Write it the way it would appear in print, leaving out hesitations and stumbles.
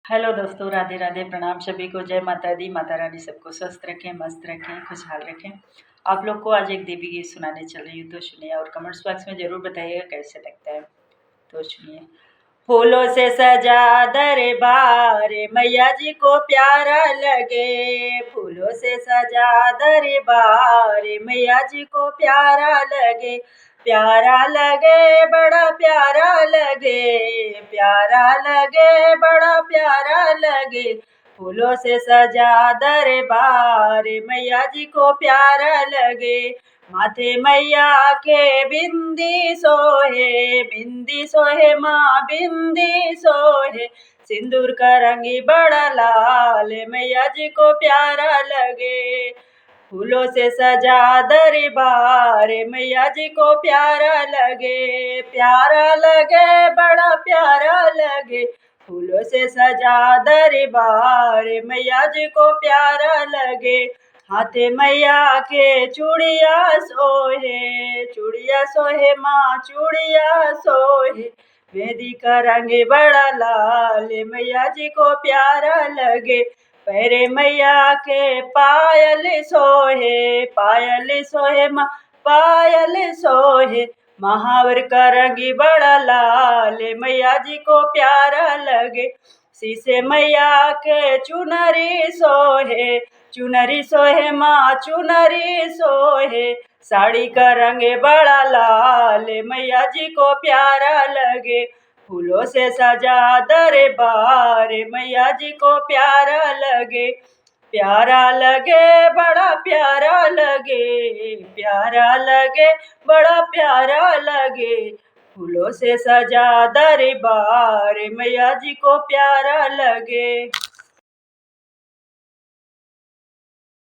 Hello दोस्तों, राधे राधे, प्रणाम सभी को, जय माता दी। माता रानी सबको स्वस्थ रखें, मस्त रखें, खुशहाल रखें। आप लोग को आज एक देवी गीत सुनाने चल रही हूँ, तो सुनिए और कमेंट्स बॉक्स में ज़रूर बताइएगा कैसे लगता है। तो सुनिए। फूलों से सजा दरबार मैया जी को प्यारा लगे, फूलों से सजा दरबार मैया जी को प्यारा लगे, प्यारा लगे बड़ा प्यारा लगे, प्यारा लगे बड़ा प्यारा लगे। फूलों से सजा दरबार मैया जी को प्यारा लगे, माथे मैया के बिंदी सोहे, बिंदी सोहे माँ बिंदी सोहे, सिंदूर का रंगी बड़ा लाल मैया जी को प्यारा लगे। फूलों से सजा दरबार मैया जी को प्यारा लगे, प्यारा लगे बड़ा प्यारा लगे। फूलों से सजा दरबार मैया जी को प्यारा लगे, हाथे मैया के चूड़िया सोहे, चूड़िया सोहे माँ चूड़िया सोहे, मेहंदी का रंग बड़ा लाल मैया जी को प्यारा लगे। पैरे मैया के पायल सोहे, पायल सोहे माँ पायल सोहे, महावर का रंग बड़ा लाल मैया जी को प्यारा लगे। शीशे मैया के चुनरी सोहे, चुनरी सोहे माँ चुनरी सोहे, साड़ी का रंग बड़ा लाल मैया जी को प्यारा लगे। फूलों से सजा दरबार मैया जी को प्यारा लगे, प्यारा लगे बड़ा प्यारा लगे, प्यारा लगे बड़ा प्यारा लगे। फूलों से सजा दरबार मैया जी को प्यारा लगे।